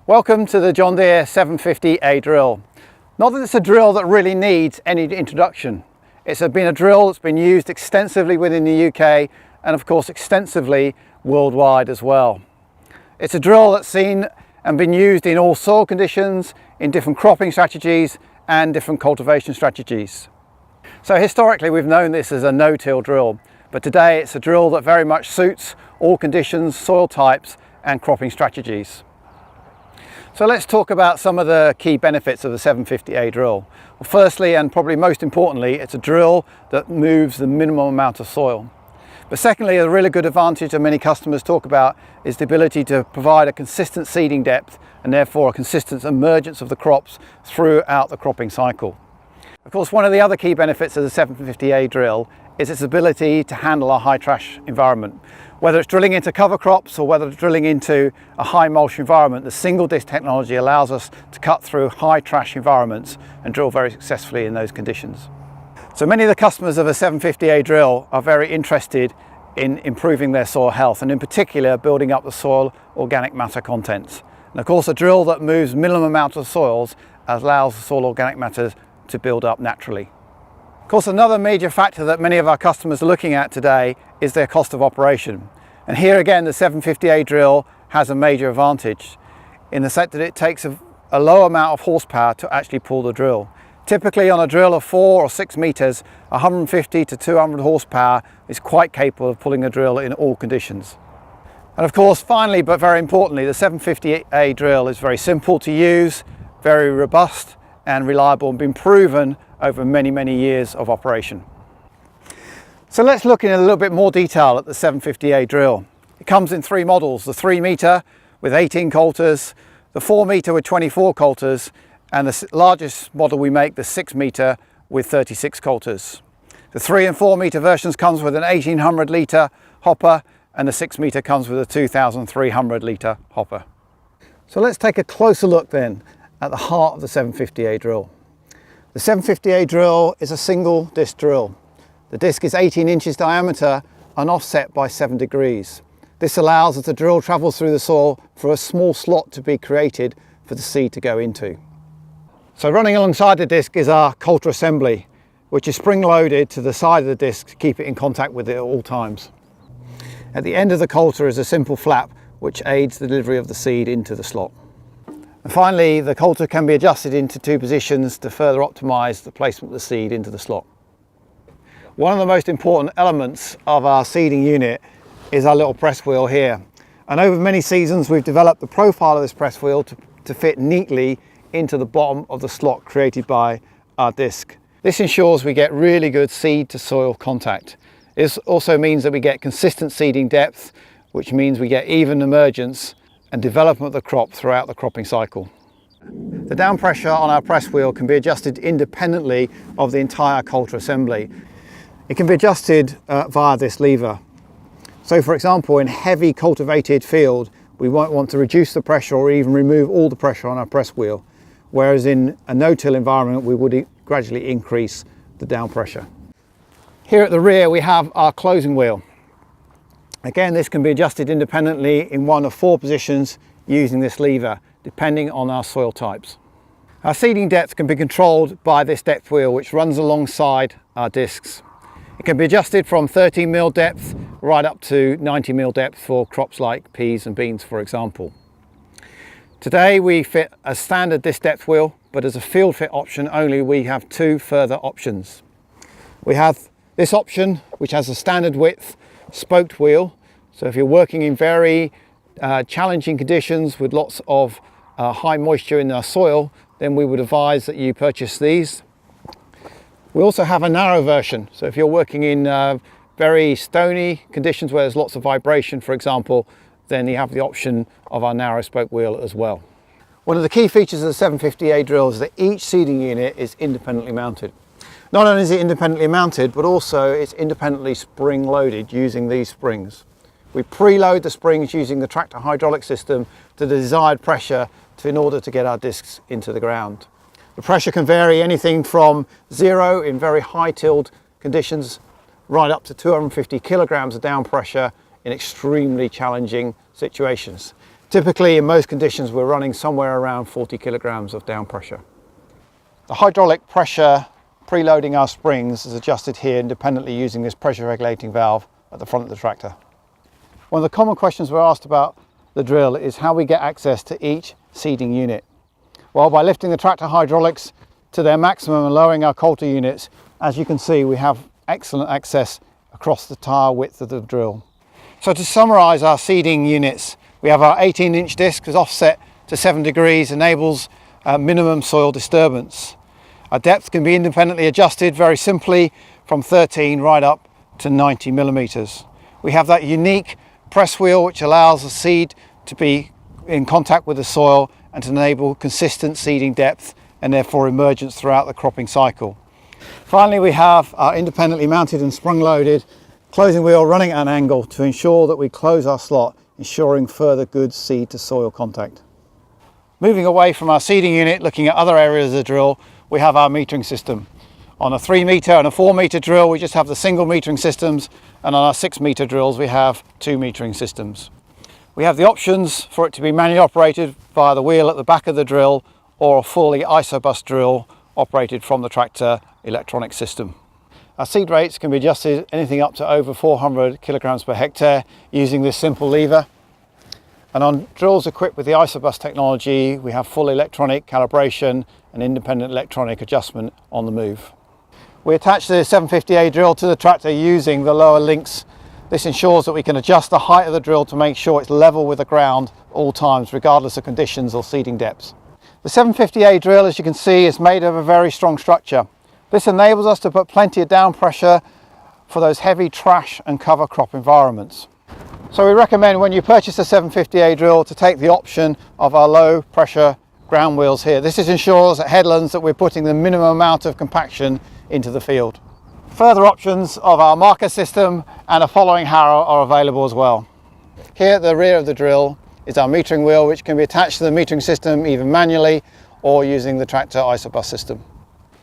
Welcome to the John Deere 750A drill. Not that it's a drill that really needs any introduction. It's been a drill that's been used extensively within the UK and of course extensively worldwide as well. It's a drill that's seen and been used in all soil conditions, in different cropping strategies and different cultivation strategies. So historically we've known this as a no-till drill, but today it's a drill that very much suits all conditions, soil types and cropping strategies. So let's talk about some of the key benefits of the 750A drill. Well, firstly, and probably most importantly, it's a drill that moves the minimum amount of soil. But secondly, a really good advantage that many customers talk about is the ability to provide a consistent seeding depth and therefore a consistent emergence of the crops throughout the cropping cycle. Of course, one of the other key benefits of the 750A drill is its ability to handle a high trash environment. Whether it's drilling into cover crops or whether it's drilling into a high mulch environment, the single disc technology allows us to cut through high trash environments and drill very successfully in those conditions. So many of the customers of a 750A drill are very interested in improving their soil health and in particular building up the soil organic matter content. And of course a drill that moves minimum amount of soils allows the soil organic matter to build up naturally. Of course, another major factor that many of our customers are looking at today is their cost of operation. And here again, the 750A drill has a major advantage in the sense that it takes a low amount of horsepower to actually pull the drill. Typically on a drill of 4 or 6 meters, 150 to 200 horsepower is quite capable of pulling a drill in all conditions. And of course, finally, but very importantly, the 750A drill is very simple to use, very robust and reliable and been proven over many years of operation. So let's look in a little bit more detail at the 750A drill. It comes in 3 models, the 3 meter with 18 coulters, the 4 meter with 24 coulters, and the largest model we make, the 6 meter with 36 coulters. The 3 and 4 meter versions comes with an 1800 litre hopper and the 6 meter comes with a 2300 litre hopper. So let's take a closer look then at the heart of the 750A drill. The 750A drill is a single disc drill. The disc is 18 inches diameter and offset by 7 degrees. This allows as the drill travels through the soil for a small slot to be created for the seed to go into. So running alongside the disc is our coulter assembly, which is spring loaded to the side of the disc to keep it in contact with it at all times. At the end of the coulter is a simple flap which aids the delivery of the seed into the slot. And finally, the coulter can be adjusted into 2 positions to further optimise the placement of the seed into the slot. One of the most important elements of our seeding unit is our little press wheel here. And over many seasons we've developed the profile of this press wheel to fit neatly into the bottom of the slot created by our disc. This ensures we get really good seed to soil contact. This also means that we get consistent seeding depth, which means we get even emergence and development of the crop throughout the cropping cycle. The down pressure on our press wheel can be adjusted independently of the entire coulter assembly. It can be adjusted via this lever. So for example, in heavy cultivated field, we won't want to reduce the pressure or even remove all the pressure on our press wheel, whereas in a no-till environment, we would gradually increase the down pressure. Here at the rear, we have our closing wheel. Again, this can be adjusted independently in one of 4 positions using this lever, depending on our soil types. Our seeding depth can be controlled by this depth wheel, which runs alongside our discs. It can be adjusted from 13 mil depth right up to 90 mil depth for crops like peas and beans, for example. Today we fit a standard disc depth wheel, but as a field fit option only, we have 2 further options. We have this option, which has a standard width spoked wheel. So if you're working in very challenging conditions with lots of high moisture in our soil, then we would advise that you purchase these. We also have a narrow version. So if you're working in very stony conditions where there's lots of vibration, for example, then you have the option of our narrow spoke wheel as well. One of the key features of the 750A drill is that each seeding unit is independently mounted. Not only is it independently mounted, but also it's independently spring loaded using these springs. We preload the springs using the tractor hydraulic system to the desired pressure in order to get our discs into the ground. The pressure can vary anything from 0 in very high tilled conditions right up to 250 kilograms of down pressure in extremely challenging situations. Typically, in most conditions, we're running somewhere around 40 kilograms of down pressure. The hydraulic pressure preloading our springs is adjusted here independently using this pressure regulating valve at the front of the tractor. One of the common questions we're asked about the drill is how we get access to each seeding unit. Well, by lifting the tractor hydraulics to their maximum and lowering our coulter units, as you can see, we have excellent access across the tire width of the drill. So to summarise our seeding units, we have our 18-inch disc is offset to 7 degrees, enables minimum soil disturbance. Our depth can be independently adjusted very simply from 13 right up to 90 millimeters. We have that unique press wheel which allows the seed to be in contact with the soil and to enable consistent seeding depth and therefore emergence throughout the cropping cycle. Finally, we have our independently mounted and sprung loaded closing wheel running at an angle to ensure that we close our slot, ensuring further good seed to soil contact. Moving away from our seeding unit, looking at other areas of the drill, we have our metering system. On a 3 metre and a 4 metre drill, we just have the single metering systems, and on our 6 metre drills, we have 2 metering systems. We have the options for it to be manually operated via the wheel at the back of the drill or a fully isobus drill operated from the tractor electronic system. Our seed rates can be adjusted anything up to over 400 kilograms per hectare using this simple lever. And on drills equipped with the isobus technology, we have full electronic calibration and independent electronic adjustment on the move. We attach the 750A drill to the tractor using the lower links. This ensures that we can adjust the height of the drill to make sure it's level with the ground at all times, regardless of conditions or seeding depths. The 750A drill, as you can see, is made of a very strong structure. This enables us to put plenty of down pressure for those heavy trash and cover crop environments. So we recommend when you purchase a 750A drill to take the option of our low pressure ground wheels here. This ensures at headlands that we're putting the minimum amount of compaction into the field. Further options of our marker system and a following harrow are available as well. Here at the rear of the drill is our metering wheel, which can be attached to the metering system either manually or using the tractor isobus system.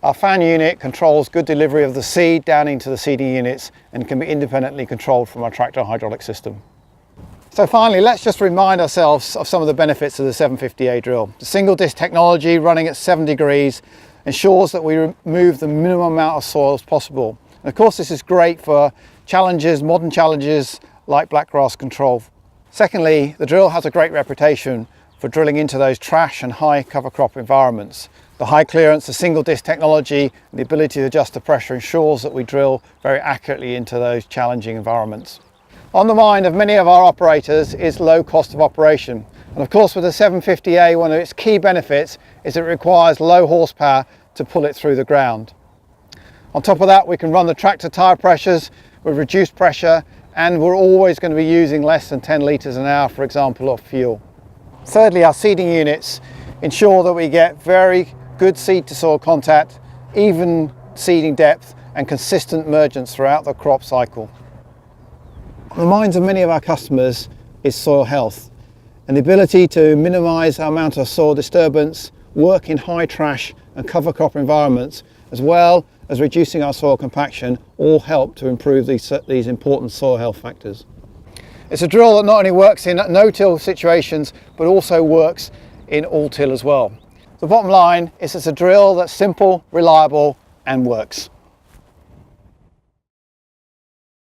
Our fan unit controls good delivery of the seed down into the seeding units and can be independently controlled from our tractor hydraulic system. So finally, let's just remind ourselves of some of the benefits of the 750A drill. The single disc technology running at 7 degrees ensures that we remove the minimum amount of soil as possible. And of course, this is great for challenges, modern challenges like blackgrass control. Secondly, the drill has a great reputation for drilling into those trash and high cover crop environments. The high clearance, the single disc technology, and the ability to adjust the pressure ensures that we drill very accurately into those challenging environments. On the mind of many of our operators is low cost of operation. And of course, with the 750A, one of its key benefits is it requires low horsepower to pull it through the ground. On top of that, we can run the tractor tire pressures with reduced pressure, and we're always going to be using less than 10 litres an hour, for example, of fuel. Thirdly, our seeding units ensure that we get very good seed to soil contact, even seeding depth, and consistent emergence throughout the crop cycle. On the minds of many of our customers is soil health and the ability to minimise our amount of soil disturbance, work in high trash and cover crop environments, as well as reducing our soil compaction, all help to improve these important soil health factors. It's a drill that not only works in no-till situations, but also works in all-till as well. The bottom line is it's a drill that's simple, reliable, and works.